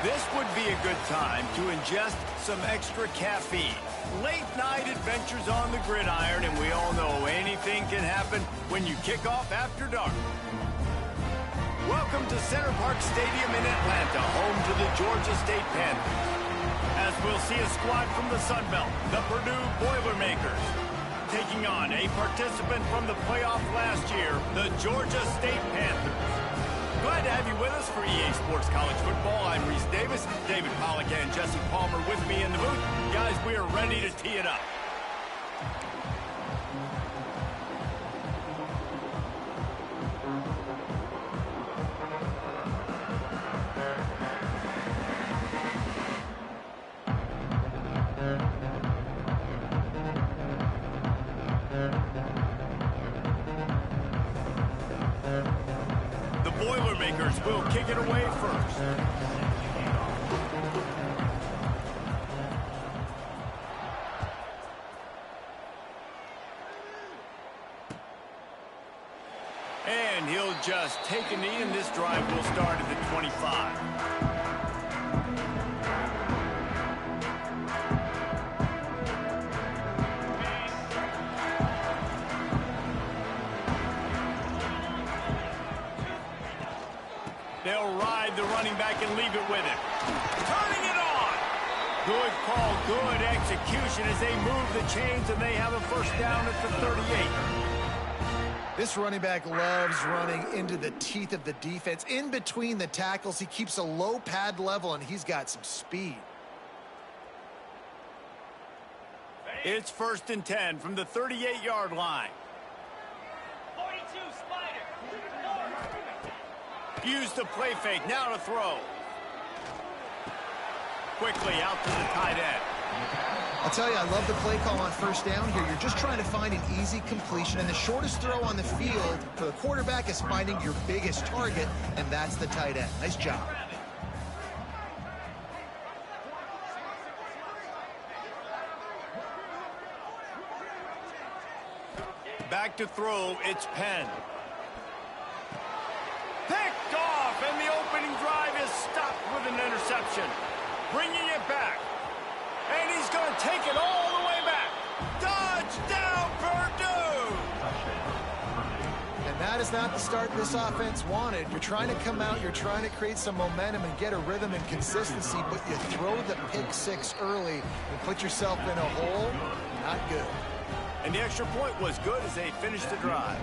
This would be a good time to ingest some extra caffeine. Late night adventures on the gridiron, and we all know anything can happen when you kick off after dark. Welcome to Center Park Stadium in Atlanta, home to the Georgia State Panthers. As we'll see a squad from the Sun Belt, the Purdue Boilermakers, taking on a participant from the playoff last year, the Georgia State Panthers. Glad to have you with us for EA Sports College Football. I'm Reese Davis, David Pollack and Jesse Palmer with me in the booth. Guys, we are ready to tee it up. Boilermakers will kick it away first. And he'll just take a knee, and this drive will start at the 25. They'll ride the running back and leave it with him. Turning it on! Good call, good execution as they move the chains, and they have a first down at the 38. This running back loves running into the teeth of the defense. In between the tackles, he keeps a low pad level, and he's got some speed. It's 1st and 10 from the 38-yard line. Use the play fake, now to throw. Quickly out to the tight end. I'll tell you, I love the play call on first down here. You're just trying to find an easy completion, and the shortest throw on the field for the quarterback is finding your biggest target, and that's the tight end. Nice job. Back to throw, it's Penn. Picked off, and the opening drive is stopped with an interception. Bringing it back. And he's going to take it all the way back. Touchdown, Purdue! And that is not the start this offense wanted. You're trying to come out, you're trying to create some momentum and get a rhythm and consistency, but you throw the pick six early and put yourself in a hole. Not good. And the extra point was good as they finished the drive.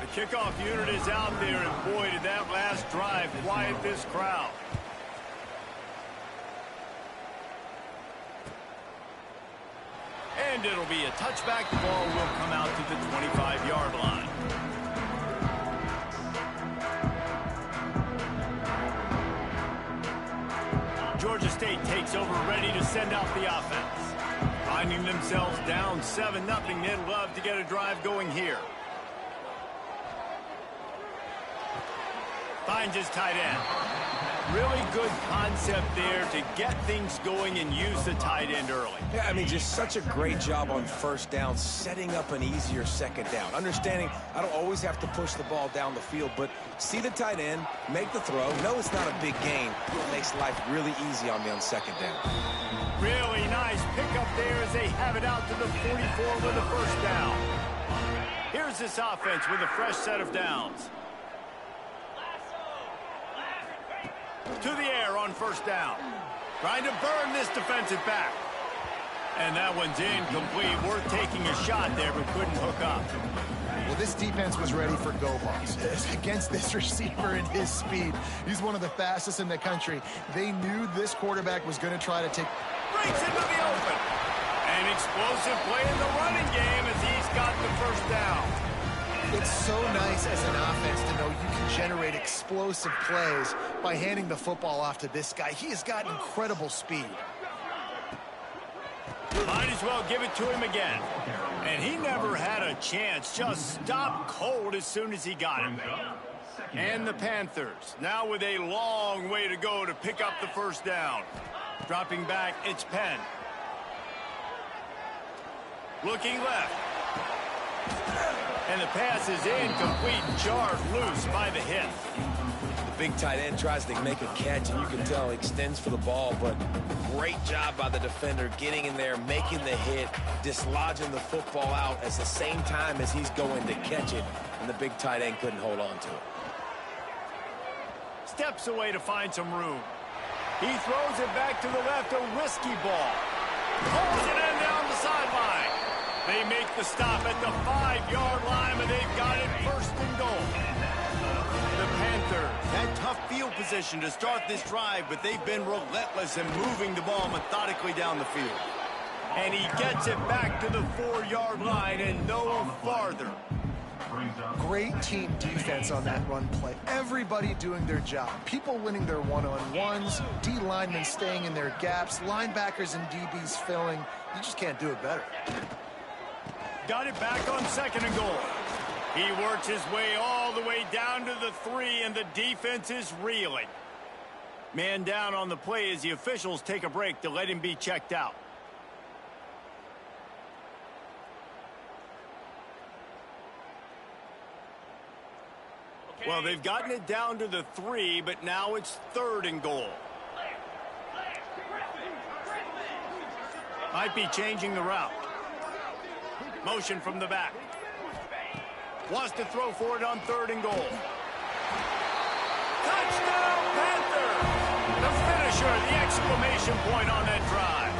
The kickoff unit is out there, and boy, did that last drive quiet this crowd. And it'll be a touchback. The ball will come out to the 25-yard line. Georgia State takes over, ready to send out the offense. Finding themselves down 7-0, they'd love to get a drive going here. Finds his tight end. Really good concept there to get things going and use the tight end early. Yeah, I mean, just such a great job on first down, setting up an easier second down. Understanding I don't always have to push the ball down the field, but see the tight end, make the throw. No, it's not a big gain. It makes life really easy on me on second down. Really nice pickup there as they have it out to the 44 with a first down. Here's this offense with a fresh set of downs. To the air on first down. Trying to burn this defensive back. And that one's incomplete. We're taking a shot there, but couldn't hook up. Well, this defense was ready for go balls. Against this receiver and his speed, he's one of the fastest in the country. They knew this quarterback was going to try to take... Breaks into the open. An explosive play in the running game as he's got the first down. It's so nice as an offense to know you can generate explosive plays by handing the football off to this guy. He has got incredible speed. Might as well give it to him again. And he never had a chance. Just stopped cold as soon as he got it. And the Panthers now with a long way to go to pick up the first down. Dropping back, it's Penn. Looking left. And the pass is incomplete, jarred loose by the hit. The big tight end tries to make a catch, and you can tell he extends for the ball, but great job by the defender getting in there, making the hit, dislodging the football out at the same time as he's going to catch it, and the big tight end couldn't hold on to it. Steps away to find some room. He throws it back to the left, a risky ball. Pulls it in down the sideline. They make the stop at the 5-yard line, and they've got it first and goal. The Panthers had tough field position to start this drive, but they've been relentless in moving the ball methodically down the field. And he gets it back to the 4-yard line and no farther. Great team defense on that run play. Everybody doing their job. People winning their one-on-ones, D linemen staying in their gaps, linebackers and DBs filling. You just can't do it better. Got it back on second and goal. He works his way all the way down to the 3, and the defense is reeling. Man down on the play as the officials take a break to let him be checked out. Well, they've gotten it down to the 3, but now it's third and goal. Might be changing the route. Motion from the back. Wants to throw for it on third and goal. Touchdown, Panthers! The finisher, the exclamation point on that drive.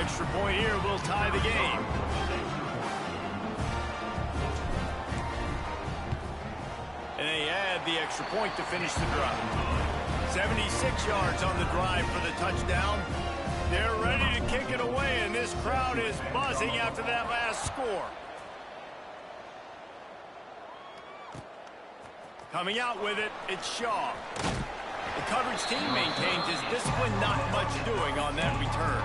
Extra point here will tie the game. And they add the extra point to finish the drive. 76 yards on the drive for the touchdown. They're ready to kick it away, and this crowd is buzzing after that last score. Coming out with it, it's Shaw. The coverage team maintains his discipline, not much doing on that return.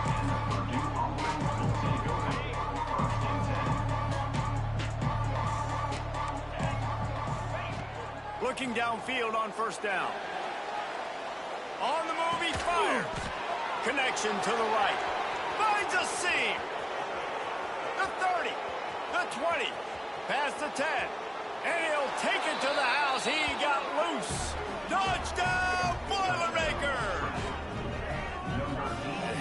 Looking downfield on first down. On the move, he fires. Connection to the right. Finds a seam. The 30. The 20. Past the 10. And he'll take it to the house. He got loose. Touchdown, Boilermakers!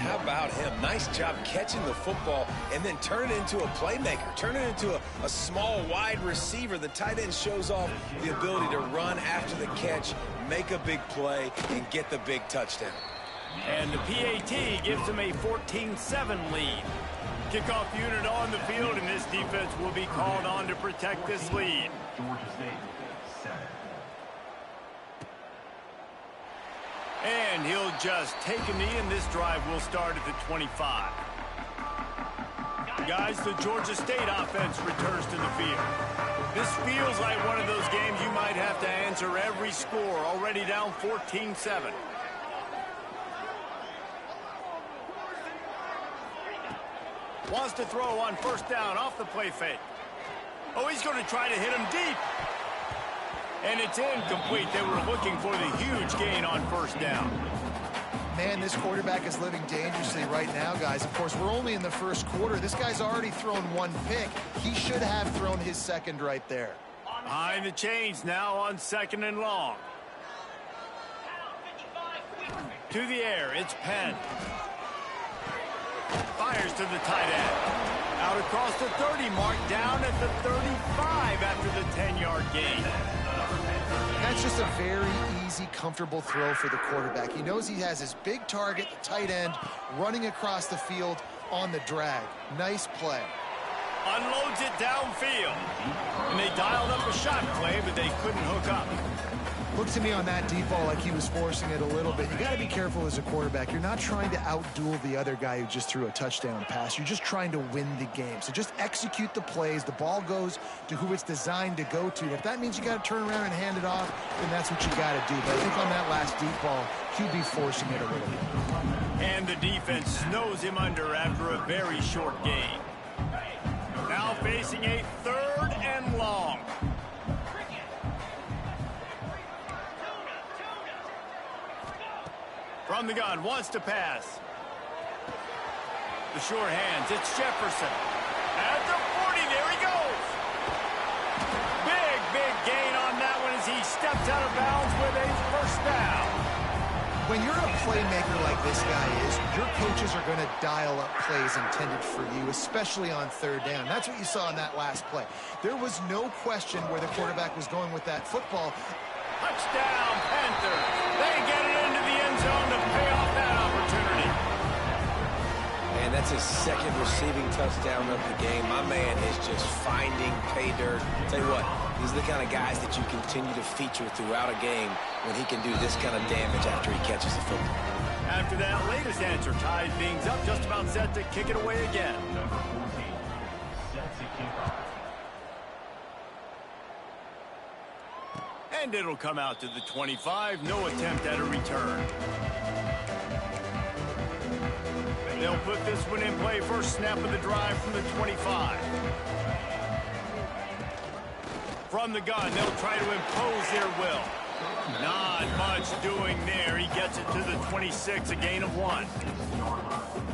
How about him? Nice job catching the football and then turn it into a playmaker. Turn it into a small, wide receiver. The tight end shows off the ability to run after the catch, make a big play, and get the big touchdown. And the PAT gives them a 14-7 lead. Kickoff unit on the field, and this defense will be called on to protect this lead. And he'll just take a knee, and this drive will start at the 25. Guys, the Georgia State offense returns to the field. This feels like one of those games you might have to answer every score, already down 14-7. Wants to throw on first down off the play fake. Oh, he's going to try to hit him deep. And it's incomplete. They were looking for the huge gain on first down. Man, this quarterback is living dangerously right now, guys. Of course, we're only in the first quarter. This guy's already thrown one pick. He should have thrown his second right there. Behind the chains now on second and long. To the air, it's Penn. Fires to the tight end. Out across the 30 mark, down at the 35 after the 10-yard gain. That's just a very easy, comfortable throw for the quarterback. He knows he has his big target, the tight end, running across the field. on the drag. Nice play. Unloads it downfield. And they dialed up a shot play, but they couldn't hook up. Looked to me on that deep ball like he was forcing it a little bit. You got to be careful as a quarterback. You're not trying to outduel the other guy who just threw a touchdown pass. You're just trying to win the game. So just execute the plays. The ball goes to who it's designed to go to. If that means you got to turn around and hand it off, then that's what you got to do. But I think on that last deep ball, QB forcing it a little bit. And the defense snows him under after a very short gain. Now facing a 3rd and long. From the gun, wants to pass. The short hands, it's Jefferson. At the 40, there he goes. Big gain on that one as he steps out of bounds with a first down. When you're a playmaker like this guy is, your coaches are going to dial up plays intended for you, especially on 3rd down. That's what you saw in that last play. There was no question where the quarterback was going with that football. Touchdown, Panthers. They get it into the end zone to pay off that opportunity. And that's his 2nd receiving touchdown of the game. My man is just finding pay dirt. Tell you what, these are the kind of guys that you continue to feature throughout a game when he can do this kind of damage after he catches the football. After that latest answer ties things up, just about set to kick it away again. And it'll come out to the 25. No attempt at a return. They'll put this one in play. First snap of the drive from the 25. From the gun, they'll try to impose their will. Not much doing there. He gets it to the 26, a gain of 1.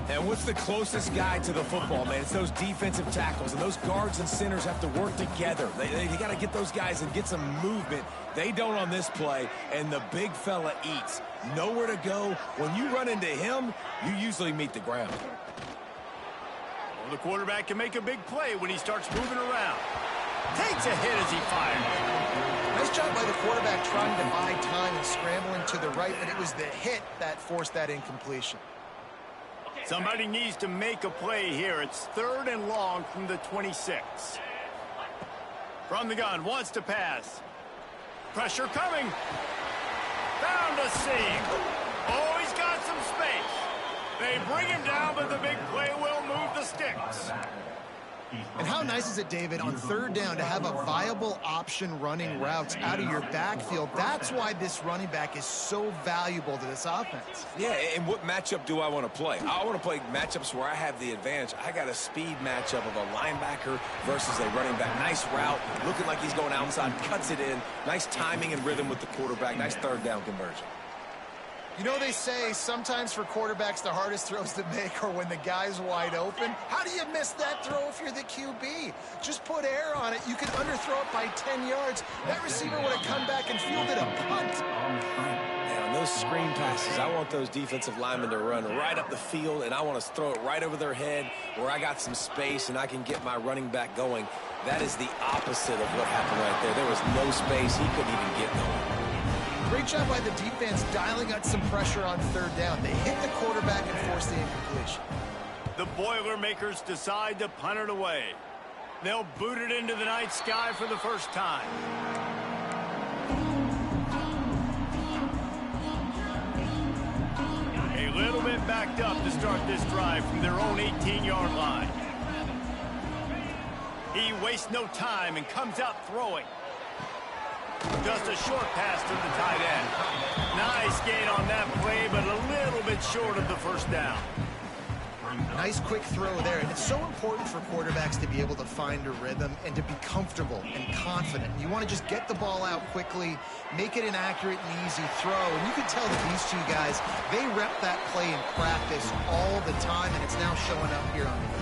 And what's the closest guy to the football, man? It's those defensive tackles, and those guards and centers have to work together. They got to get those guys and get some movement. They don't on this play, and the big fella eats. Nowhere to go. When you run into him, you usually meet the ground. Well, the quarterback can make a big play when he starts moving around. Takes a hit as he fires. Nice job by the quarterback trying to buy time and scrambling to the right, but it was the hit that forced that incompletion. Somebody needs to make a play here. It's 3rd and long from the 26. From the gun, wants to pass. Pressure coming. Found a seam. Oh, he's got some space. They bring him down, but the big play will move the sticks. And how nice is it, David, on 3rd down to have a viable option running routes out of your backfield? That's why this running back is so valuable to this offense. Yeah, and what matchup do I want to play? I want to play matchups where I have the advantage. I got a speed matchup of a linebacker versus a running back. Nice route, looking like he's going outside, cuts it in. Nice timing and rhythm with the quarterback. Nice 3rd down conversion. You know, they say sometimes for quarterbacks the hardest throws to make are when the guy's wide open. How do you miss that throw if you're the QB? Just put air on it. You could underthrow it by 10 yards. That receiver would have come back and fielded a punt. And on those screen passes, I want those defensive linemen to run right up the field, and I want to throw it right over their head where I got some space and I can get my running back going. That is the opposite of what happened right there. There was no space. He couldn't even get going. Great job by the defense dialing out some pressure on 3rd down. They hit the quarterback and forced the incompletion. The Boilermakers decide to punt it away. They'll boot it into the night sky for the first time. A little bit backed up to start this drive from their own 18-yard line. He wastes no time and comes out throwing. Just a short pass to the tight end. Nice gain on that play, but a little bit short of the first down. Nice quick throw there. And it's so important for quarterbacks to be able to find a rhythm and to be comfortable and confident. You want to just get the ball out quickly, make it an accurate and easy throw. And you can tell that these two guys, they rep that play in practice all the time, and it's now showing up here on the field.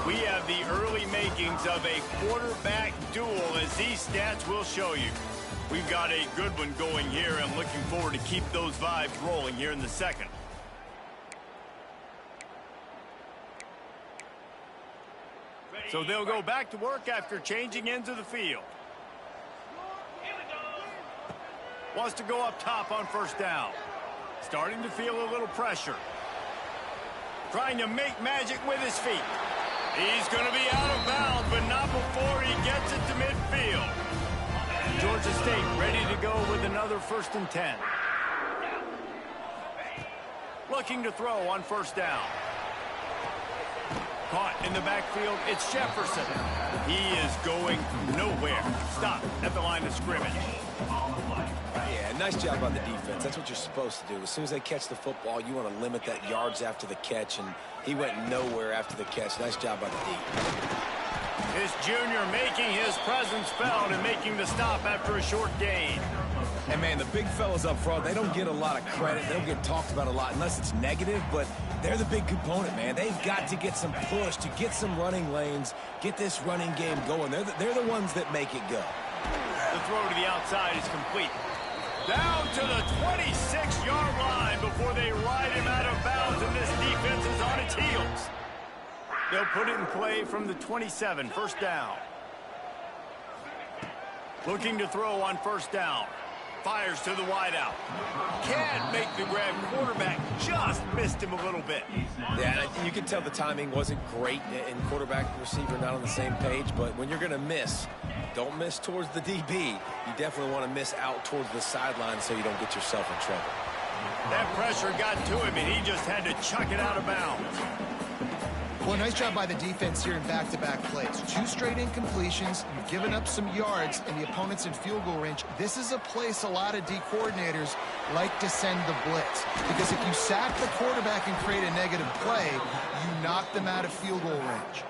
We have the early makings of a quarterback duel, as these stats will show you. We've got a good one going here. I'm looking forward to keep those vibes rolling here in the second. So they'll go back to work after changing ends of the field. Wants to go up top on first down. Starting to feel a little pressure. Trying to make magic with his feet. He's going to be out of bounds, but not before he gets it to midfield. Georgia State ready to go with another 1st and 10. Looking to throw on first down. Caught in the backfield, it's Jefferson. He is going nowhere. Stop at the line of scrimmage. Yeah, nice job on the defense. That's what you're supposed to do. As soon as they catch the football, you want to limit that yards after the catch, and he went nowhere after the catch. Nice job by the D. This junior making his presence felt and making the stop after a short gain. And, man, the big fellas up front, they don't get a lot of credit. They don't get talked about a lot unless it's negative, but they're the big component, man. They've got to get some push, to get some running lanes, get this running game going. They're the ones that make it go. The throw to the outside is complete. Down to the 26-yard line before they ride him out of bounds, and this defense is on its heels. They'll put it in play from the 27, first down. Looking to throw on first down. Fires to the wideout. Can't make the grab. Quarterback just missed him a little bit. Yeah, you can tell the timing wasn't great, and quarterback and receiver not on the same page, but when you're going to miss, don't miss towards the DB. You definitely want to miss out towards the sideline so you don't get yourself in trouble. That pressure got to him, and he just had to chuck it out of bounds. Well, nice job by the defense here in back-to-back plays. 2 straight incompletions. You've given up some yards, and the opponent's in field goal range. This is a place a lot of D coordinators like to send the blitz. Because if you sack the quarterback and create a negative play, you knock them out of field goal range.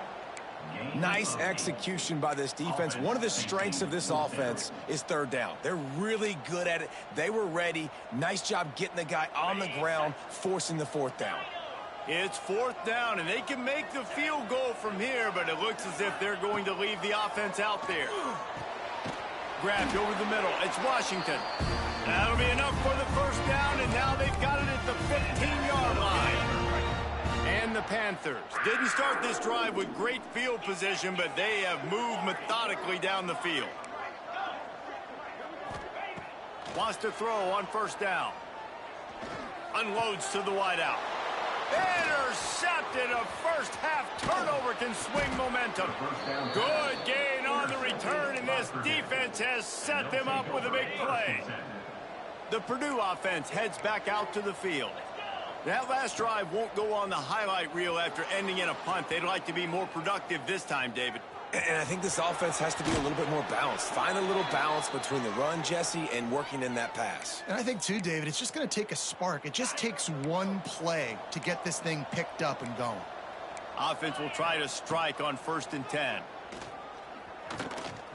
Nice execution by this defense. One of the strengths of this offense is third down. They're really good at it. They were ready. Nice job getting the guy on the ground, forcing the 4th down. It's 4th down, and they can make the field goal from here, but it looks as if they're going to leave the offense out there. Grabbed over the middle. It's Washington. That'll be enough for the first down, and now they've got it at the 15-yard line. And the Panthers didn't start this drive with great field position, but they have moved methodically down the field. Wants to throw on first down. Unloads to the wideout. Intercepted. A first-half turnover can swing momentum. Good gain on the return, and this defense has set them up with a big play. The Purdue offense heads back out to the field. That last drive won't go on the highlight reel after ending in a punt. They'd like to be more productive this time, David. And I think this offense has to be a little bit more balanced. Find a little balance between the run, Jesse, and working in that pass. And I think, too, David, it's just going to take a spark. It just takes one play to get this thing picked up and going. Offense will try to strike on 1st and 10.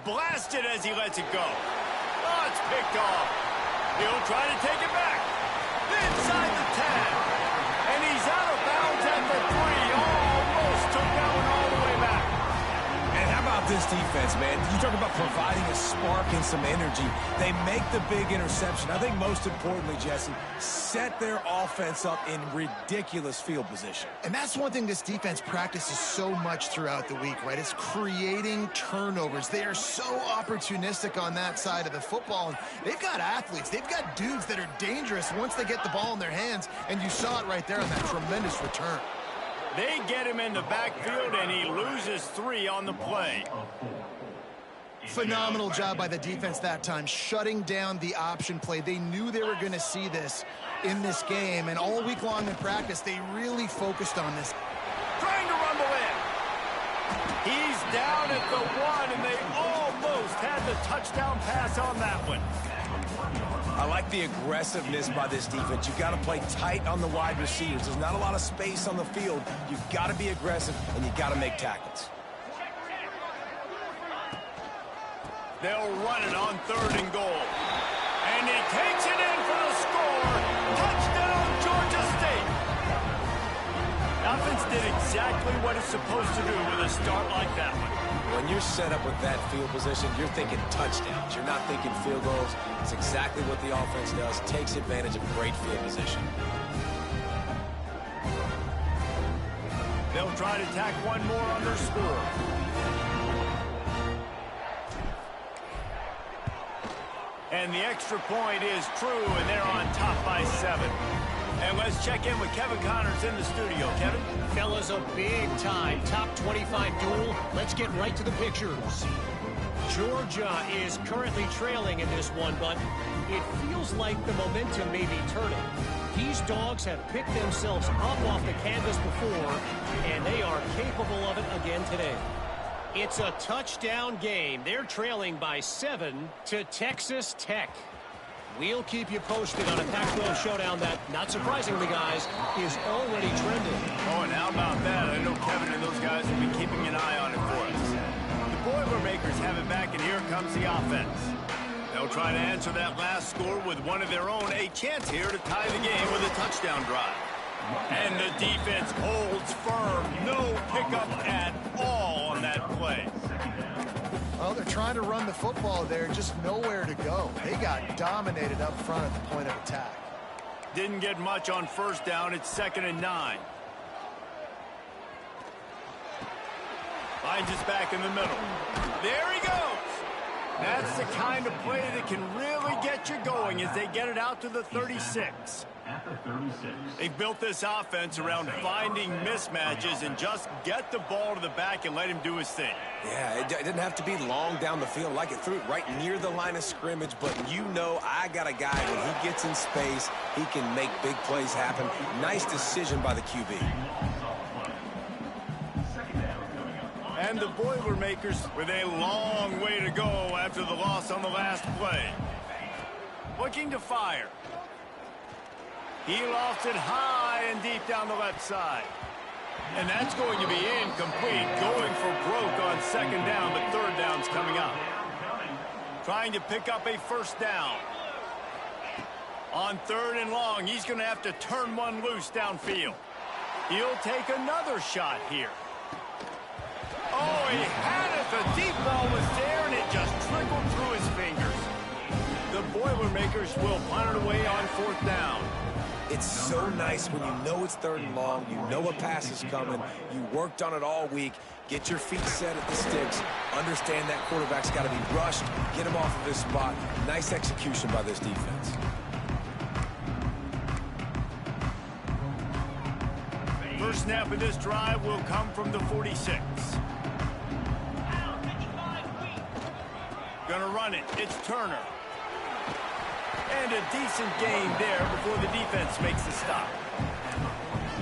Blasted as he lets it go. Oh, it's picked off. He'll try to take it back. Inside the 10. And he's out of bounds at the 3. Almost took that one all the way back. This defense, man, you talk about providing a spark and some energy. They make the big interception. I think most importantly, Jesse, set their offense up in ridiculous field position. And that's one thing this defense practices so much throughout the week, right? It's creating turnovers. They are so opportunistic on that side of the football. And they've got athletes. They've got dudes that are dangerous once they get the ball in their hands. And you saw it right there on that tremendous return. They get him in the backfield, and he loses 3 on the play. Phenomenal job by the defense that time, shutting down the option play. They knew they were going to see this in this game, and all week long in practice, they really focused on this. Trying to rumble in. He's down at the 1, and they almost had the touchdown pass on that one. I like the aggressiveness by this defense. You've got to play tight on the wide receivers. There's not a lot of space on the field. You've got to be aggressive, and you've got to make tackles. They'll run it on 3rd and goal. And he takes it in for the score. Touchdown, Georgia State. Offense did exactly what it's supposed to do with a start like that one. When you're set up with that field position, you're thinking touchdowns. You're not thinking field goals. It's exactly what the offense does. Takes advantage of great field position. They'll try to tack one more on their score. And the extra point is true, and they're on top by 7. And let's check in with Kevin Connors in the studio. Kevin? Fellas, a big-time top 25 duel. Let's get right to the pictures. Georgia is currently trailing in this one, but it feels like the momentum may be turning. These dogs have picked themselves up off the canvas before, and they are capable of it again today. It's a touchdown game. They're trailing by 7 to Texas Tech. We'll keep you posted on a Pac-12 showdown that, not surprisingly, guys, is already trending. Oh, and how about that? I know Kevin and those guys will be keeping an eye on it for us. The Boilermakers have it back, and here comes the offense. They'll try to answer that last score with one of their own. A chance here to tie the game with a touchdown drive. And the defense holds firm. No pickup at all on that play. Well, they're trying to run the football there, just nowhere to go. They got dominated up front at the point of attack. Didn't get much on first down. It's 2nd and 9. Finds us back in the middle. There he goes. That's the kind of play that can really get you going as they get it out to the 36. They've built this offense around finding mismatches and just get the ball to the back and let him do his thing. Yeah, it didn't have to be long down the field. Like it threw it right near the line of scrimmage, but you know I got a guy when he gets in space, he can make big plays happen. Nice decision by the QB. And the Boilermakers with a long way to go after the loss on the last play. Looking to fire. He lofts it high and deep down the left side. And that's going to be incomplete. Going for broke on 2nd down, but 3rd down's coming up. Trying to pick up a first down. On 3rd and long, he's going to have to turn one loose downfield. He'll take another shot here. Oh, he had it. The deep ball was there, and it just trickled through his fingers. The Boilermakers will punt it away on 4th down. It's so nice when you know it's 3rd and long, you know a pass is coming, you worked on it all week, get your feet set at the sticks, understand that quarterback's got to be rushed, get him off of his spot. Nice execution by this defense. First snap of this drive will come from the 46. Gonna run it. It's Turner. And a decent gain there before the defense makes the stop.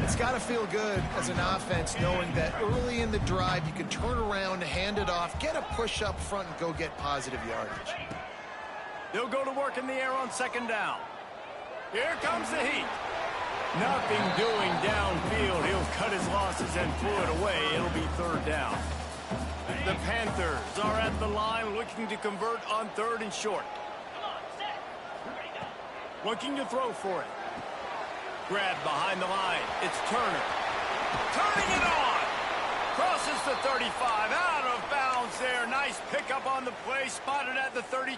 It's got to feel good as an offense knowing that early in the drive you can turn around, hand it off, get a push up front, and go get positive yardage. They'll go to work in the air on 2nd down. Here comes the heat. Nothing doing downfield. He'll cut his losses and throw it away. It'll be 3rd down. The Panthers are at the line looking to convert on 3rd and short. Looking to throw for it. Grab behind the line. It's Turner. Turning it on. Crosses the 35. Out of bounds there. Nice pickup on the play. Spotted at the 32.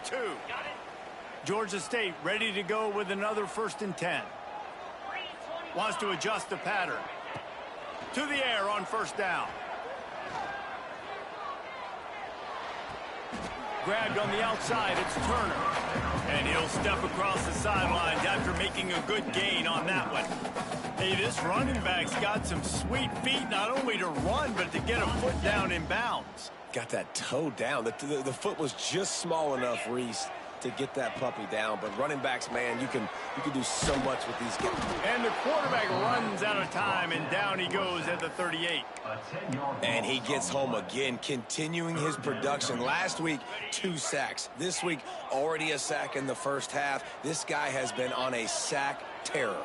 Georgia State ready to go with another 1st and 10. Wants to adjust the pattern. To the air on 1st down. Grabbed on the outside, it's Turner. And he'll step across the sidelines after making a good gain on that one. Hey, this running back's got some sweet feet, not only to run, but to get a foot down in bounds. Got that toe down. The foot was just small enough, Reese, to get that puppy down. But running backs, man, you can do so much with these guys. And the quarterback runs out of time, and down he goes at the 38. And he gets home again, continuing his production. Last week, 2 sacks. This week, already a sack in the first half. This guy has been on a sack terror.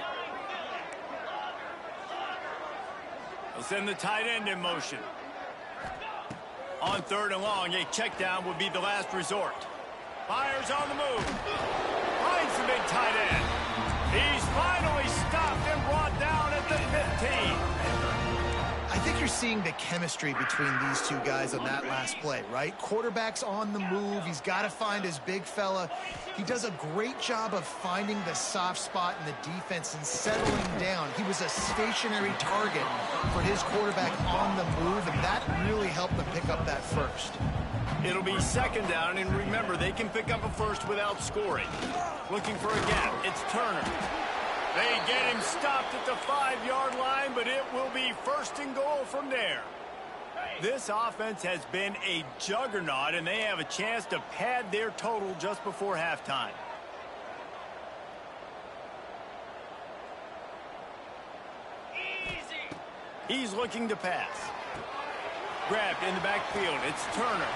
They'll send the tight end in motion. On 3rd and long, a check down would be the last resort. Fires on the move. Finds the big tight end. He's finally stopped and brought down at the 15. I think you're seeing the chemistry between these two guys on that last play, right? Quarterback's on the move. He's got to find his big fella. He does a great job of finding the soft spot in the defense and settling down. He was a stationary target for his quarterback on the move, and that really helped them pick up that first. It'll be second down, and remember, they can pick up a first without scoring. Looking for a gap. It's Turner. They get him stopped at the 5-yard line, but it will be first and goal from there. This offense has been a juggernaut, and they have a chance to pad their total just before halftime. Easy. He's looking to pass. Grabbed in the backfield. It's Turner.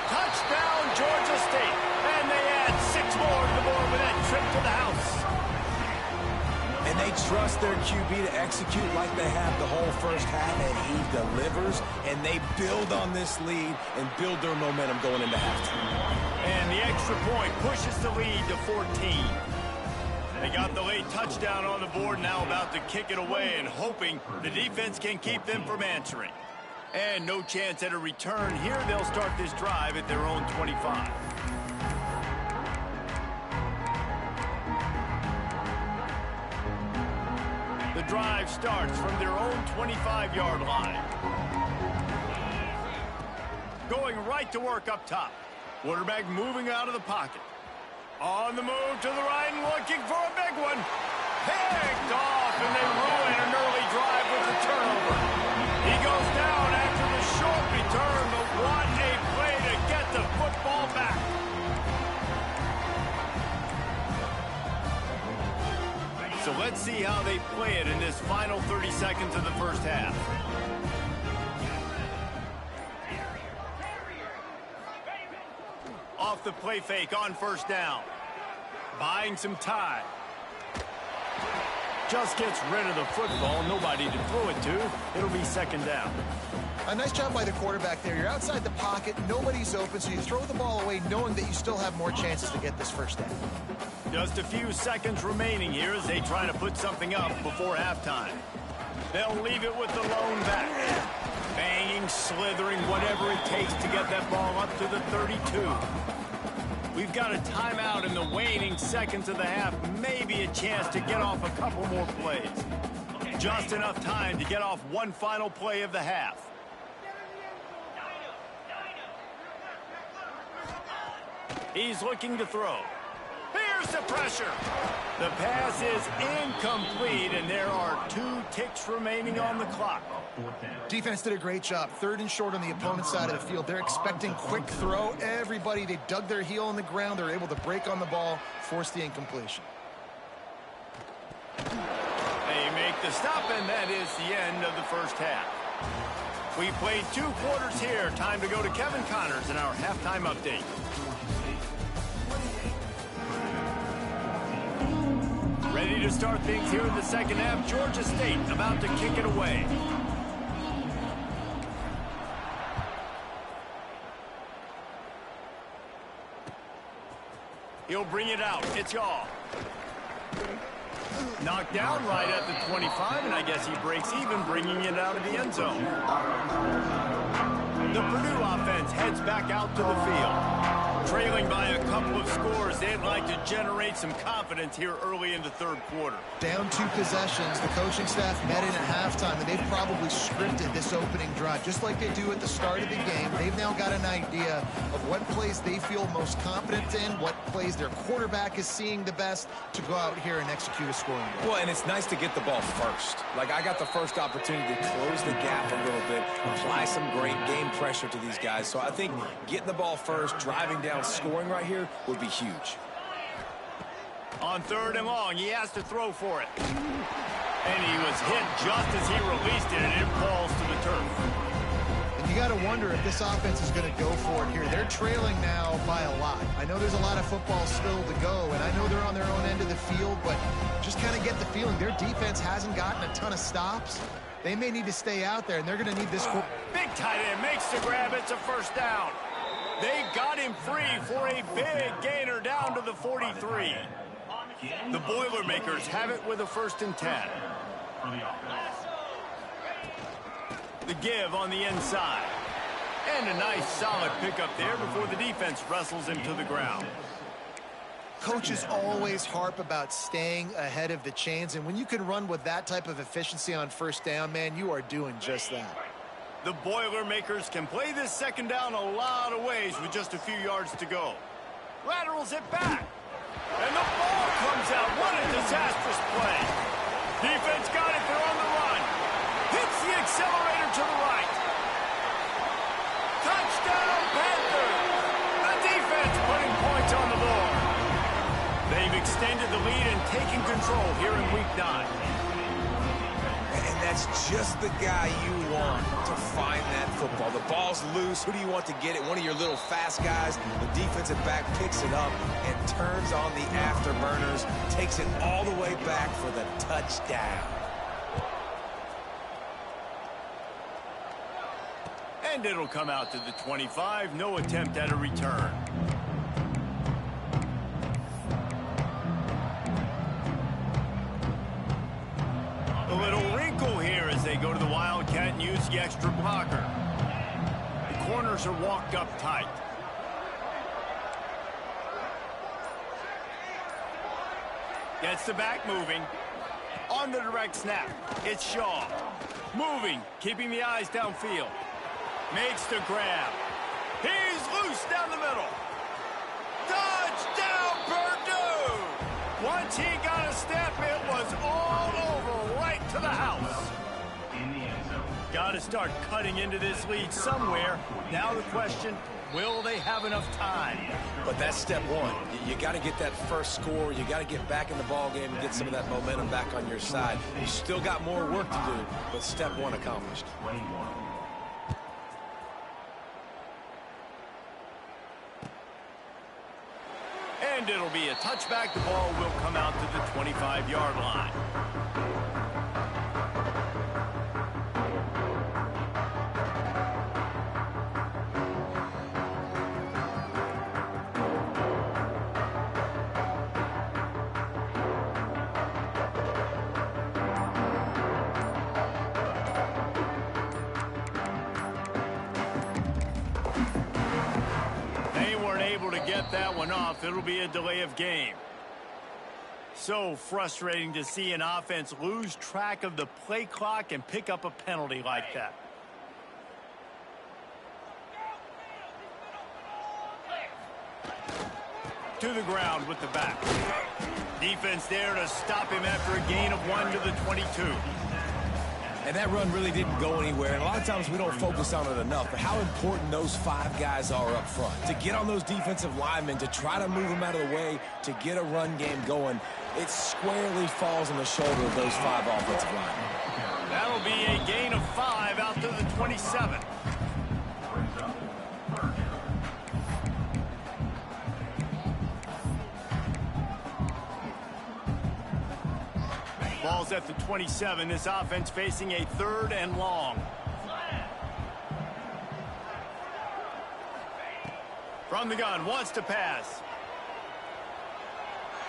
Touchdown, Georgia State. And they add 6 more to the board with that trip to the house. And they trust their QB to execute like they have the whole first half, and he delivers, and they build on this lead and build their momentum going into halftime. And the extra point pushes the lead to 14. They got the late touchdown on the board, now about to kick it away and hoping the defense can keep them from answering. And no chance at a return here. They'll start this drive at their own 25. The drive starts from their own 25-yard line. Going right to work up top. Quarterback moving out of the pocket. On the move to the right and looking for a big one. Picked off, and they ruin an early drive with a turnover. He goes down after the short return, but what a play to get the football back. So let's see how they play it in this final 30 seconds of the first half. Off the play fake on first down. Buying some time. Just gets rid of the football. Nobody to throw it to. It'll be second down. A nice job by the quarterback there. You're outside the pocket. Nobody's open, so you throw the ball away knowing that you still have more chances to get this first down. Just a few seconds remaining here as they try to put something up before halftime. They'll leave it with the lone back. Banging, slithering, whatever it takes to get that ball up to the 32. We've got a timeout in the waning seconds of the half. Maybe a chance to get off a couple more plays. Just enough time to get off one final play of the half. He's looking to throw. Here's the pressure. The pass is incomplete, and there are 2 ticks remaining on the clock. Defense did a great job. 3rd and short on the opponent's side of the field. They're expecting quick throw. Everybody, they dug their heel in the ground. They're able to break on the ball, force the incompletion. They make the stop, and that is the end of the first half. We played 2 quarters here. Time to go to Kevin Connors in our halftime update. Ready to start things here in the second half. Georgia State about to kick it away. He'll bring it out. It's Yaw. Knocked down right at the 25, and I guess he breaks even, bringing it out of the end zone. The Purdue offense heads back out to the field. Trailing by a couple of scores, they'd like to generate some confidence here early in the 3rd quarter. Down 2 possessions, the coaching staff met in at halftime, and they've probably scripted this opening drive. Just like they do at the start of the game, they've now got an idea of what plays they feel most confident in, what plays their quarterback is seeing the best to go out here and execute a scoring goal. Well, and it's nice to get the ball first. Like, I got the first opportunity to close the gap a little bit, apply some great game pressure to these guys. So I think getting the ball first, driving down, scoring right here would be huge. On 3rd and long, he has to throw for it. And he was hit just as he released it, and it falls to the turf. And you got to wonder if this offense is going to go for it here. They're trailing now by a lot. I know there's a lot of football still to go, and I know they're on their own end of the field, but just kind of get the feeling their defense hasn't gotten a ton of stops. They may need to stay out there, and they're going to need this. Big tight end makes the grab. It's a first down. They got him free for a big gainer down to the 43. The Boilermakers have it with a 1st and 10. The give on the inside. And a nice solid pickup there before the defense wrestles him to the ground. Coaches always harp about staying ahead of the chains, and when you can run with that type of efficiency on first down, man, you are doing just that. The Boilermakers can play this second down a lot of ways with just a few yards to go. Laterals it back. And the ball comes out. What a disastrous play. Defense got it. They're on the run. Hits the accelerator to the right. Touchdown, Panthers. The defense putting points on the board. They've extended the lead and taken control here in Week 9. And that's just the guy you want to find that football. The ball's loose. Who do you want to get it? One of your little fast guys. The defensive back picks it up and turns on the afterburners, takes it all the way back for the touchdown. And it'll come out to the 25. No attempt at a return. A little wrinkle here as they go to the Wildcat and use the extra blocker. The corners are walked up tight. Gets the back moving. On the direct snap, it's Shaw. Moving, keeping the eyes downfield. Makes the grab. He's loose down the middle. Touchdown, Purdue! Once he got a step, it was all over right to the house. Got to start cutting into this lead somewhere. Now the question, will they have enough time? But that's step one. You got to get that first score. You got to get back in the ball game and get some of that momentum back on your side. You still got more work to do, but step one accomplished. And it'll be a touchback. The ball will come out to the 25-yard line. That one off. It'll be a delay of game. So frustrating to see an offense lose track of the play clock and pick up a penalty like that. To the ground with the back. Defense there to stop him after a gain of 1 to the 22. And that run really didn't go anywhere. And a lot of times we don't focus on it enough. But how important those 5 guys are up front. To get on those defensive linemen, to try to move them out of the way, to get a run game going, it squarely falls on the shoulder of those 5 offensive linemen. That'll be a gain of 5 out to the 27. Ball's at the 27. This offense facing a 3rd and long. From the gun, wants to pass.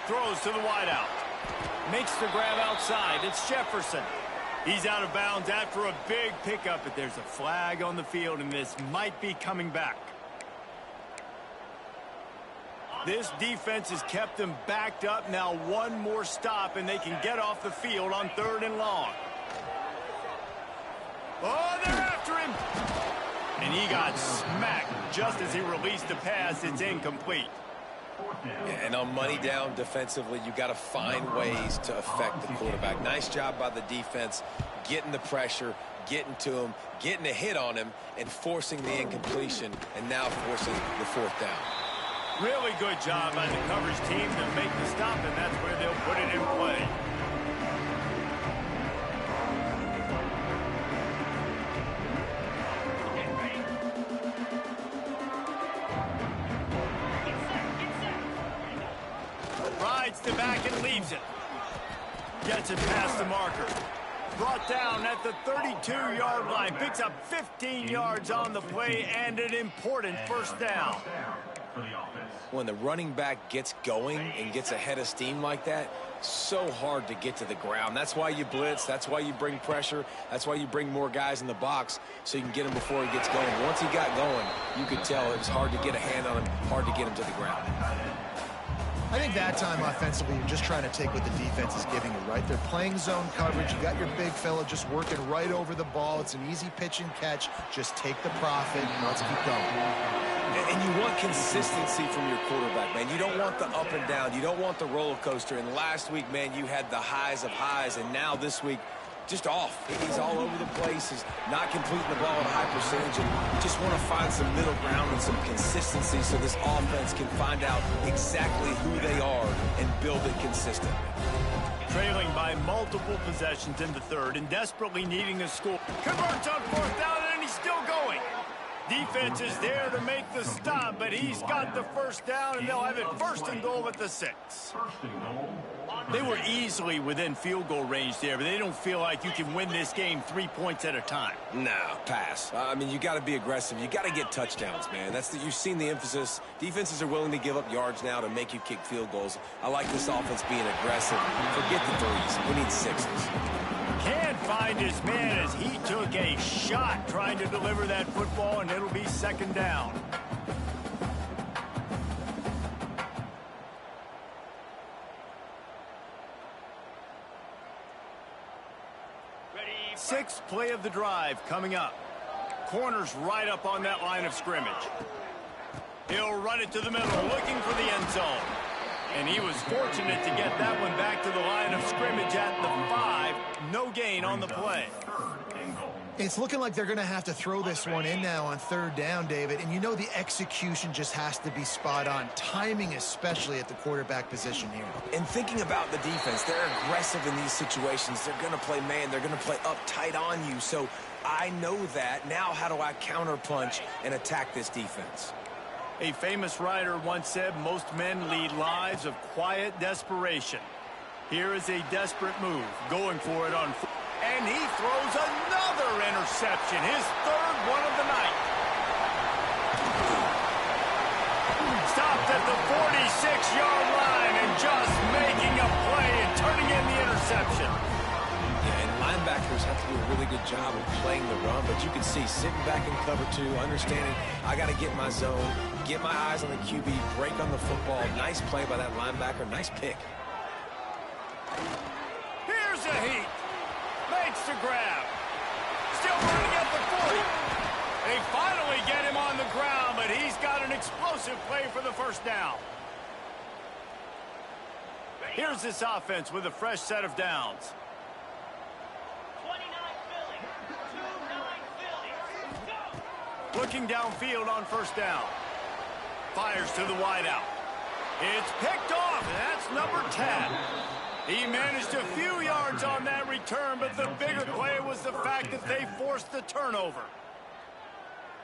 Throws to the wideout. Makes the grab outside. It's Jefferson. He's out of bounds after a big pickup, but there's a flag on the field, and this might be coming back. This defense has kept them backed up. Now one more stop, and they can get off the field on 3rd and long. Oh, they're after him. And he got smacked just as he released the pass. It's incomplete. And on money down defensively, you got to find ways to affect the quarterback. Nice job by the defense, getting the pressure, getting to him, getting a hit on him, and forcing the incompletion, and now forcing the 4th down. Really good job by the coverage team to make the stop, and that's where they'll put it in play. Rides the back and leaves it. Gets it past the marker. Brought down at the 32-yard line. Picks up 15 yards on the play and an important 1st down. When the running back gets going and gets ahead of steam like that, so hard to get to the ground. That's why you blitz. That's why you bring pressure. That's why you bring more guys in the box so you can get him before he gets going. Once he got going, you could tell it was hard to get a hand on him, hard to get him to the ground. I think that time offensively, you're just trying to take what the defense is giving you, right? They're playing zone coverage. You got your big fella just working right over the ball. It's an easy pitch and catch. Just take the profit and let's keep going. And you want consistency from your quarterback, man. You don't want the up and down. You don't want the roller coaster. And last week, man, you had the highs of highs. And now this week, just off. He's all over the place. He's not completing the ball at a high percentage. And you just want to find some middle ground and some consistency so this offense can find out exactly who they are and build it consistently. Trailing by multiple possessions in the third and desperately needing a score. Converts on fourth down, and he's still going. Defense is there to make the stop, but he's got the first down, and they'll have it first and goal at the 6. They were easily within field goal range there, but they don't feel like you can win this game 3 points at a time. No, pass. I mean, you got to be aggressive. You got to get touchdowns, man. You've seen the emphasis. Defenses are willing to give up yards now to make you kick field goals. I like this offense being aggressive. Forget the threes. We need 6s. Can't find his man as he took a shot trying to deliver that football, and it'll be second down. Sixth play of the drive coming up. Corner's right up on that line of scrimmage. He'll run it to the middle, looking for the end zone. And he was fortunate to get that one back to the line of scrimmage at the 5. No gain on the play. It's looking like they're going to have to throw this one in now on third down, David. And you know the execution just has to be spot on. Timing especially at the quarterback position here. And thinking about the defense, they're aggressive in these situations. They're going to play man. They're going to play up tight on you. So I know that. Now how do I counterpunch and attack this defense? A famous writer once said, most men lead lives of quiet desperation. Here is a desperate move, going for it on foot. And he throws another interception, his third one of the night. Stopped at the 46-yard line and just making a play and turning in the interception. Yeah, and linebackers have to do a really good job of playing the run, but you can see sitting back in cover 2, understanding I got to get my zone, get my eyes on the QB, break on the football. Nice play by that linebacker. Nice pick. Here's a heat. Makes the grab. Still running at the 40. They finally get him on the ground, but he's got an explosive play for the first down. Here's this offense with a fresh set of downs. 29 Philly. Looking downfield on first down. Fires to the wideout. It's picked off, and that's number 10. He managed a few yards on that return, but the bigger play was the fact that they forced the turnover.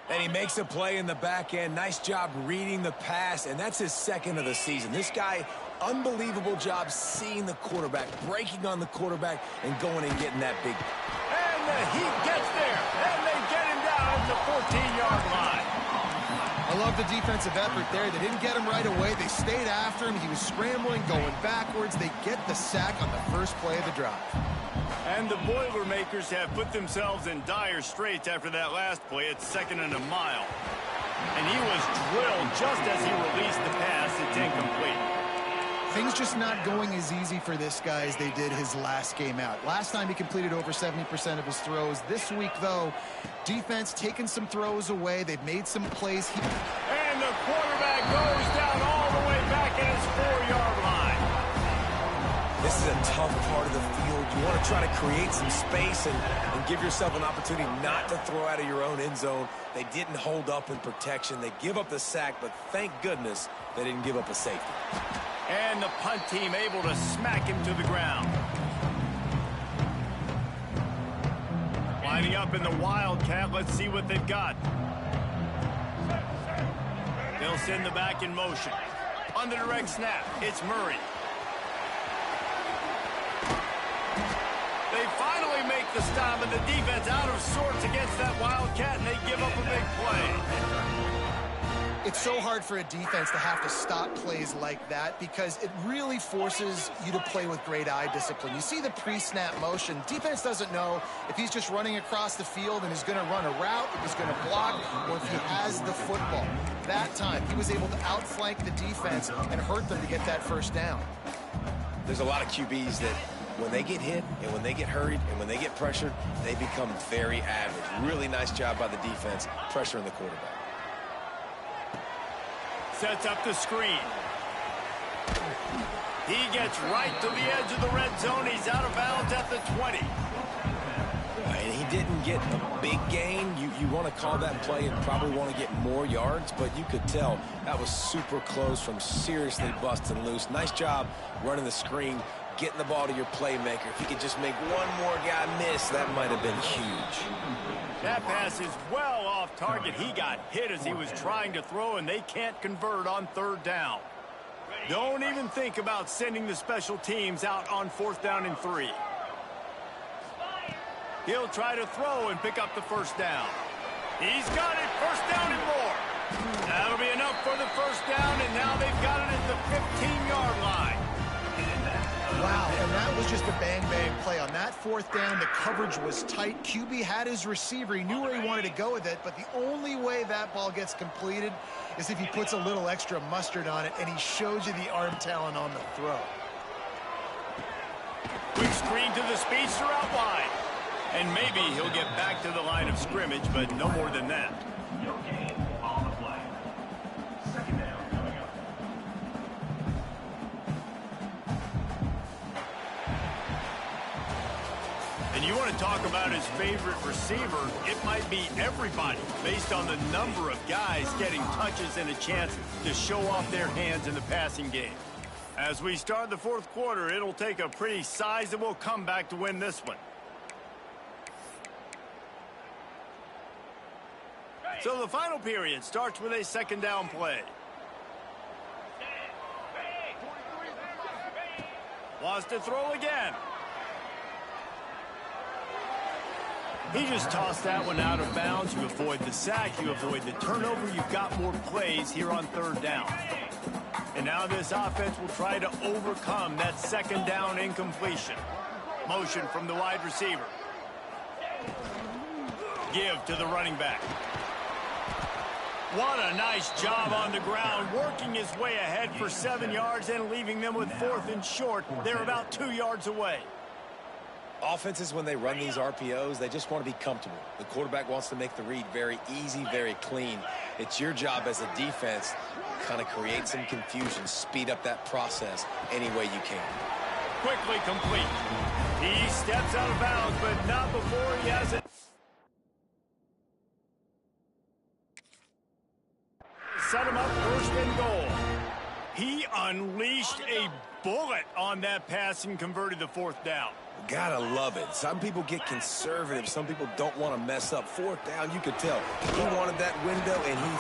And he makes a play in the back end. Nice job reading the pass, and that's his second of the season. This guy, unbelievable job seeing the quarterback, breaking on the quarterback, and going and getting that big. And the heat gets there, and they get him down at the 14-yard line. I love the defensive effort there. They didn't get him right away. They stayed after him. He was scrambling, going backwards. They get the sack on the first play of the drive. And the Boilermakers have put themselves in dire straits after that last play at 2nd and a mile. And he was drilled just as he released the pass. It's incomplete. Things just not going as easy for this guy as they did his last game out. Last time he completed over 70% of his throws. This week, though, defense taking some throws away. They've made some plays. And the quarterback goes down all the way back at his 4-yard line. This is a tough part of the field. You want to try to create some space and give yourself an opportunity not to throw out of your own end zone. They didn't hold up in protection. They give up the sack, but thank goodness they didn't give up a safety. And the punt team able to smack him to the ground. Lining up in the Wildcat. Let's see what they've got. They'll send the back in motion. On the direct snap, it's Murray. They finally make the stop, and the defense out of sorts against that Wildcat, and they give up a big play. It's so hard for a defense to have to stop plays like that because it really forces you to play with great eye discipline. You see the pre-snap motion. Defense doesn't know if he's just running across the field and he's going to run a route, if he's going to block, or if he has the football. That time, he was able to outflank the defense and hurt them to get that first down. There's a lot of QBs that when they get hit and when they get hurried and when they get pressured, they become very average. Really nice job by the defense pressuring the quarterback. Sets up the screen. He gets right to the edge of the red zone. He's out of bounds at the 20. And he didn't get a big gain. You want to call that play and probably want to get more yards, but you could tell that was super close from seriously busting loose. Nice job running the screen, getting the ball to your playmaker. If he could just make one more guy miss, that might have been huge. That pass is well off target. He got hit as he was trying to throw, and they can't convert on third down. Don't even think about sending the special teams out on 4th down and 3. He'll try to throw and pick up the first down. He's got it. First down and more. That'll be enough for the first down, and now they've got it at the 15-yard line. Wow, and that was just a bang-bang play. On that 4th down, the coverage was tight. QB had his receiver. He knew where he wanted to go with it, but the only way that ball gets completed is if he puts a little extra mustard on it, and he shows you the arm talent on the throw. Quick screen to the speedster out wide. And maybe he'll get back to the line of scrimmage, but no more than that. And you want to talk about his favorite receiver, it might be everybody based on the number of guys getting touches and a chance to show off their hands in the passing game. As we start the 4th quarter, it'll take a pretty sizable comeback to win this one. So the final period starts with a 2nd down play. Wants to throw again. He just tossed that one out of bounds. You avoid the sack, you avoid the turnover. You've got more plays here on 3rd down. And now this offense will try to overcome that 2nd down incompletion. Motion from the wide receiver. Give to the running back. What a nice job on the ground, working his way ahead for 7 yards and leaving them with 4th and short. They're about 2 yards away. Offenses, when they run these RPOs, they just want to be comfortable. The quarterback wants to make the read very easy, very clean. It's your job as a defense to kind of create some confusion, speed up that process any way you can. Quickly complete. He steps out of bounds, but not before he has it. Set him up 1st and goal. He unleashed a bullet on that pass and converted the 4th down. Gotta love it. Some people get conservative. Some people don't want to mess up. 4th down, you could tell. He wanted that window, and he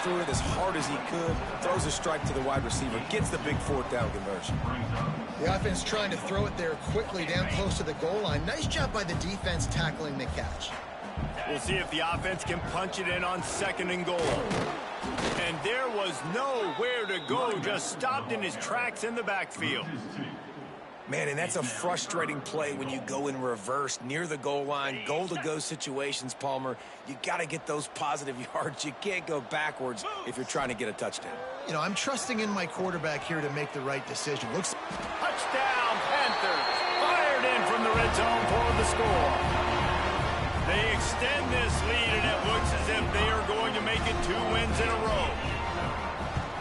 threw it as hard as he could. Throws a strike to the wide receiver. Gets the big 4th down conversion. The offense trying to throw it there quickly down close to the goal line. Nice job by the defense tackling the catch. We'll see if the offense can punch it in on 2nd and goal. And there was nowhere to go, just stopped in his tracks in the backfield. Man, and that's a frustrating play when you go in reverse near the goal line, goal-to-go situations, Palmer. You got to get those positive yards. You can't go backwards if you're trying to get a touchdown. You know, I'm trusting in my quarterback here to make the right decision. Touchdown, Panthers. Fired in from the red zone for the score. They extend this lead, and it looks as if they are going to make it 2 wins in a row.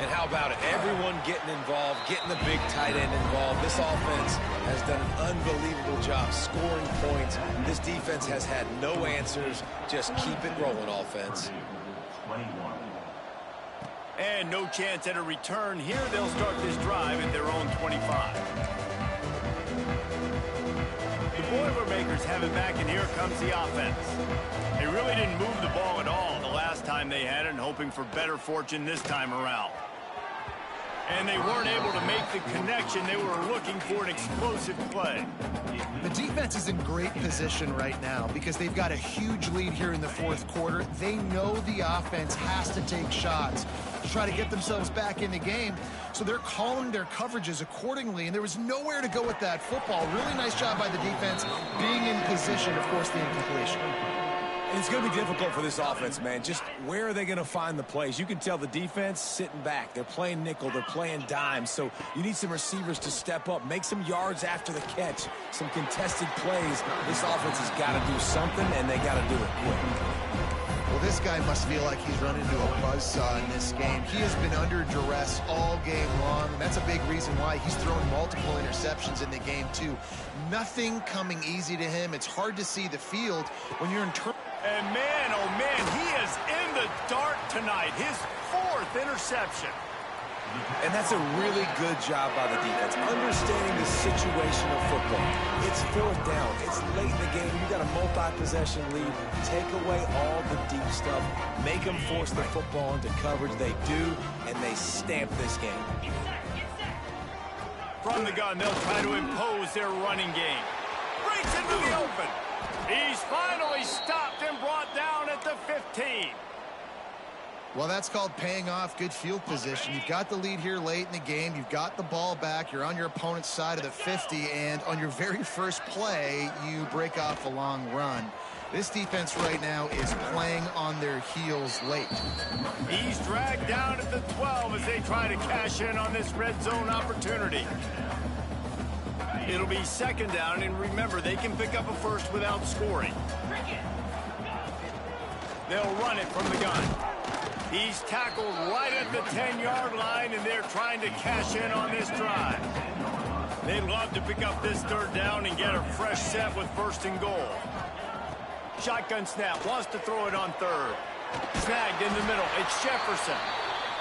And how about it? Everyone getting involved, getting the big tight end involved. This offense has done an unbelievable job scoring points. This defense has had no answers. Just keep it rolling, offense. And no chance at a return here. They'll start this drive at their own 25. The Boilermakers have it back, and here comes the offense. They really didn't move the ball at all the last time they had it, and hoping for better fortune this time around. And they weren't able to make the connection. They were looking for an explosive play. The defense is in great position right now because they've got a huge lead here in the fourth quarter. They know the offense has to take shots to try to get themselves back in the game. So they're calling their coverages accordingly, and there was nowhere to go with that football. Really nice job by the defense being in position, of course, the incompletion. And it's going to be difficult for this offense, man. Just where are they going to find the plays? You can tell the defense sitting back. They're playing nickel. They're playing dime. So you need some receivers to step up, make some yards after the catch, some contested plays. This offense has got to do something, and they got to do it quick. Well, this guy must feel like he's run into a buzzsaw in this game. He has been under duress all game long, and that's a big reason why he's thrown multiple interceptions in the game, too. Nothing coming easy to him. It's hard to see the field when you're in turn. And man, oh man, he is in the dark tonight. His 4th interception. And that's a really good job by the defense, understanding the situation of football. It's 4th down. It's late in the game. You got a multi-possession lead. Take away all the deep stuff. Make them force the football into coverage. They do, and they stamp this game. From the gun, they'll try to impose their running game. Breaks into the open. He's finally stopped and brought down at the 15. Well, that's called paying off good field position. You've got the lead here late in the game. You've got the ball back. You're on your opponent's side of the 50, and on your very first play, you break off a long run. This defense right now is playing on their heels late. He's dragged down at the 12 as they try to cash in on this red zone opportunity. It'll be 2nd down, and remember, they can pick up a first without scoring. They'll run it from the gun. He's tackled right at the 10-yard line, and they're trying to cash in on this drive. They'd love to pick up this 3rd down and get a fresh set with 1st and goal. Shotgun snap, wants to throw it on 3rd. Snagged in the middle, it's Jefferson.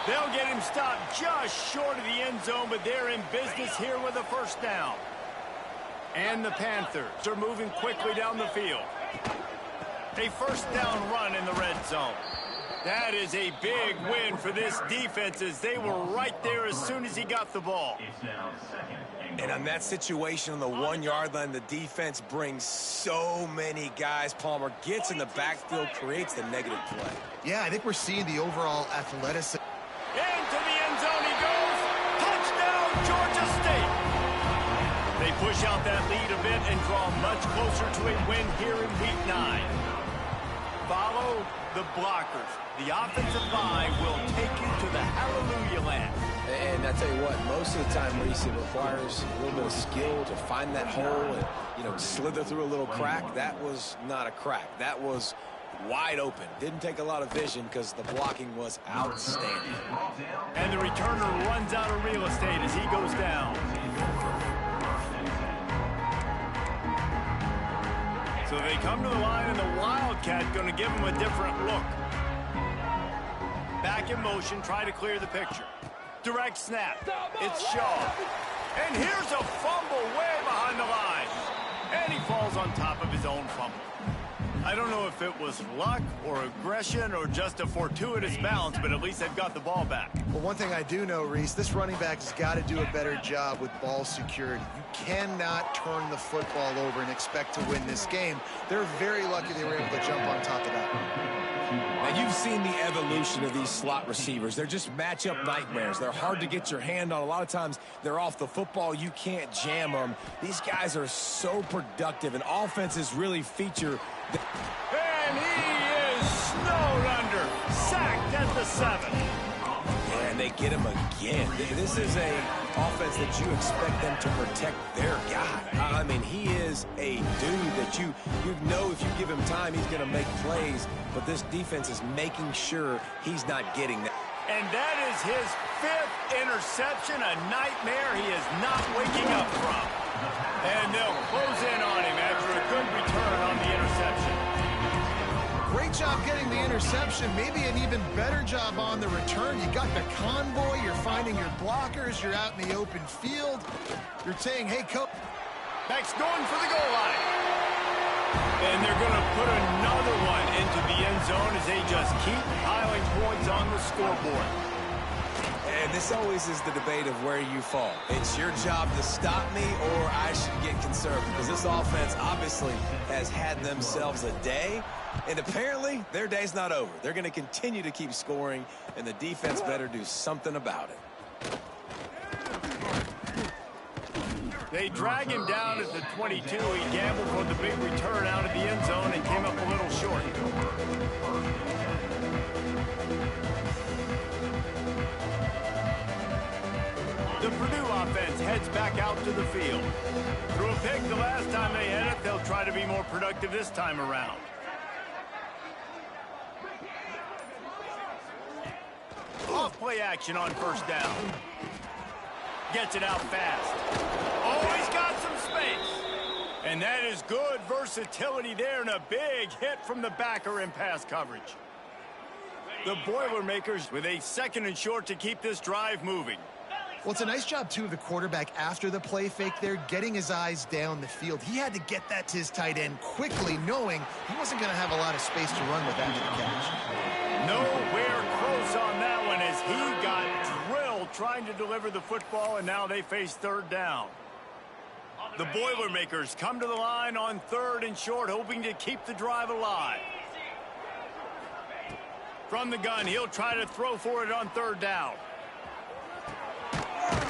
They'll get him stopped just short of the end zone, but they're in business here with a 1st down. And the Panthers are moving quickly down the field. A 1st down run in the red zone. That is a big win for this defense as they were right there as soon as he got the ball. And on that situation on the 1-yard line, the defense brings so many guys. Palmer gets in the backfield, creates the negative play. Yeah, I think we're seeing the overall athleticism. Into the end zone he goes. Touchdown, Georgia State. They push out that lead a bit and draw much closer to a win here in Week 9. Follow the blockers. The offensive line will take you to the hallelujah land. And I tell you what, most of the time, Reese, it requires a little bit of skill to find that hole and, slither through a little crack. That was not a crack. That was wide open. Didn't take a lot of vision because the blocking was outstanding. And the returner runs out of real estate as he goes down. So they come to the line, and the Wildcat going to give them a different look. Back in motion, try to clear the picture. Direct snap. It's Shaw. And here's a fumble way behind the line. And he falls on top of his own fumble. I don't know if it was luck or aggression or just a fortuitous bounce, but at least they've got the ball back. Well, one thing I do know, Reese, this running back has got to do a better job with ball security. You cannot turn the football over and expect to win this game. They're very lucky they were able to jump on top of that. Now, you've seen the evolution of these slot receivers. They're just matchup nightmares. They're hard to get your hand on. A lot of times, they're off the football. You can't jam them. These guys are so productive, and offenses really feature. And he is snowed under. Sacked at the 7. And they get him again. This is a offense that you expect them to protect their guy. I mean, he is a dude that you know if you give him time, he's going to make plays. But this defense is making sure he's not getting that. And that is his 5th interception, a nightmare he is not waking up from. And they'll close in on him after a good return on the interception. Great job getting the interception. Maybe an even better job on the return. You got the convoy. You're finding your blockers. You're out in the open field. You're saying, hey, coach. Beck's going for the goal line. And they're going to put another one into the end zone as they just keep piling points on the scoreboard. And this always is the debate of where you fall. It's your job to stop me, or I should get conservative, because this offense obviously has had themselves a day, and apparently their day's not over. They're going to continue to keep scoring, and the defense better do something about it. They drag him down at the 22. He gambled for the big return out of the end zone and came up a little short. The Purdue offense heads back out to the field. Threw a pick the last time they had it. They'll try to be more productive this time around. Off play action on first down. Gets it out fast. Oh, he's got some space. And that is good versatility there, and a big hit from the backer in pass coverage. The Boilermakers with a 2nd and short to keep this drive moving. Well, it's a nice job, too, of the quarterback after the play fake there, getting his eyes down the field. He had to get that to his tight end quickly, knowing he wasn't going to have a lot of space to run with after the catch. Nowhere close on that one as he got drilled trying to deliver the football, and now they face 3rd down. The Boilermakers come to the line on 3rd and short, hoping to keep the drive alive. From the gun, he'll try to throw for it on 3rd down.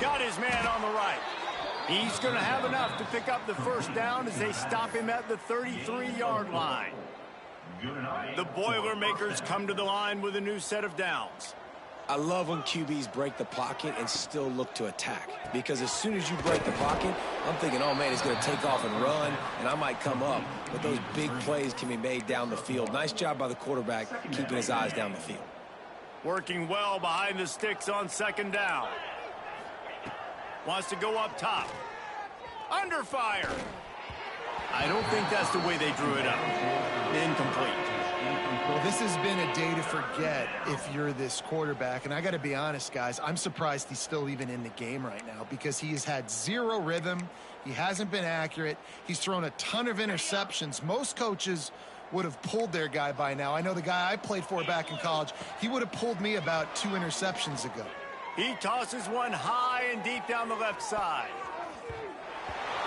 Got his man on the right. He's going to have enough to pick up the 1st down as they stop him at the 33-yard line. The Boilermakers come to the line with a new set of downs. I love when QBs break the pocket and still look to attack, because as soon as you break the pocket, I'm thinking, oh, man, he's going to take off and run, and I might come up. But those big plays can be made down the field. Nice job by the quarterback keeping his eyes down the field. Working well behind the sticks on 2nd down. Wants to go up top. Under fire. I don't think that's the way they drew it up. Incomplete. Well, this has been a day to forget if you're this quarterback. And I got to be honest, guys, I'm surprised he's still even in the game right now, because he has had 0 rhythm. He hasn't been accurate. He's thrown a ton of interceptions. Most coaches would have pulled their guy by now. I know the guy I played for back in college, he would have pulled me about 2 interceptions ago. He tosses one high and deep down the left side.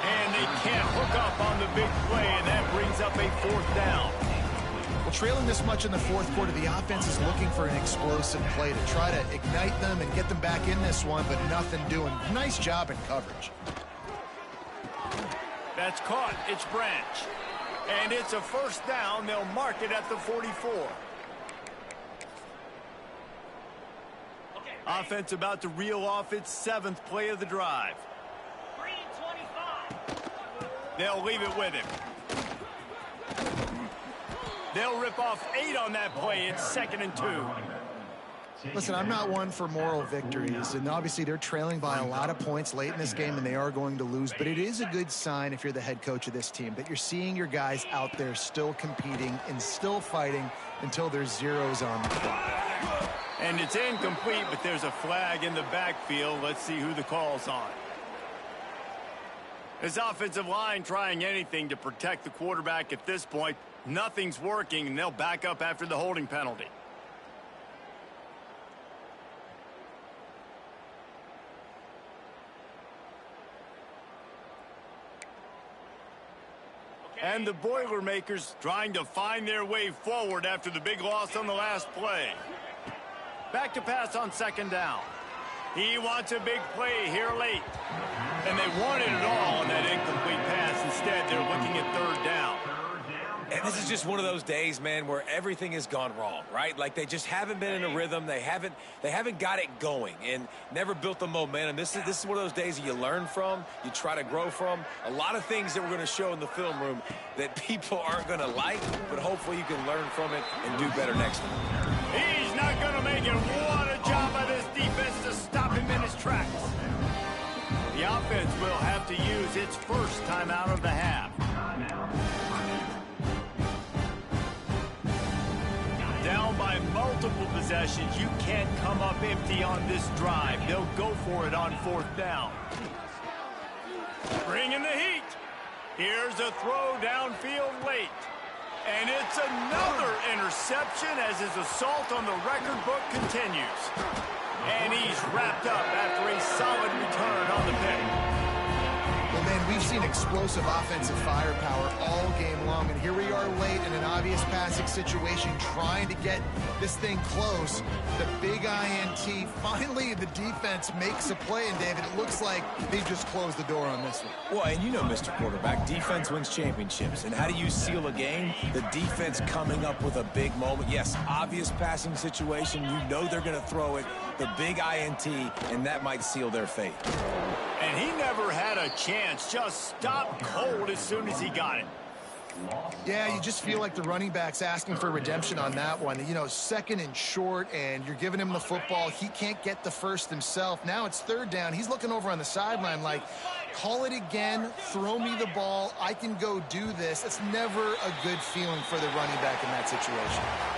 And they can't hook up on the big play, and that brings up a 4th down. Well, trailing this much in the 4th quarter, the offense is looking for an explosive play to try to ignite them and get them back in this one, but nothing doing. Nice job in coverage. That's caught. It's Branch. And it's a 1st down. They'll mark it at the 44. Offense about to reel off its 7th play of the drive. 3:25. They'll leave it with him. They'll rip off 8 on that play. It's 2nd and 2. Listen, I'm not one for moral victories, and obviously they're trailing by a lot of points late in this game, and they are going to lose, but it is a good sign if you're the head coach of this team that you're seeing your guys out there still competing and still fighting until there's zeros on the clock. And it's incomplete, but there's a flag in the backfield. Let's see who the call's on. This offensive line trying anything to protect the quarterback at this point. Nothing's working, and they'll back up after the holding penalty. And the Boilermakers trying to find their way forward after the big loss on the last play. Back to pass on 2nd down. He wants a big play here late. And they wanted it all on that incomplete pass. Instead, they're looking at 3rd down. And this is just one of those days, man, where everything has gone wrong, right? Like they just haven't been in a rhythm. They haven't got it going and never built the momentum. This is one of those days that you learn from, you try to grow from. A lot of things that we're going to show in the film room that people aren't going to like, but hopefully you can learn from it and do better next time. He's not going to make it. What a job by this defense to stop him in his tracks. The offense will have to use its 1st timeout of the half. Down by multiple possessions, you can't come up empty on this drive. They'll go for it on 4th down. Bringing the heat. Here's a throw downfield late. And it's another interception as his assault on the record book continues. And he's wrapped up after a solid return on the pick. Well, man, we've seen explosive offensive firepower all game long, and here we are late in an obvious passing situation trying to get this thing close. The big INT, finally the defense makes a play, and David, it looks like they just closed the door on this one. Well, and you know, Mr. Quarterback, defense wins championships. And how do you seal a game? The defense coming up with a big moment. Yes, obvious passing situation. You know they're going to throw it. The big INT, and that might seal their fate. And he never had a chance. Just stopped cold as soon as he got it. Yeah, you just feel like the running back's asking for redemption on that one. You know, second and short, and you're giving him the football. He can't get the first himself. Now it's third down. He's looking over on the sideline like, call it again, throw me the ball, I can go do this. It's never a good feeling for the running back in that situation.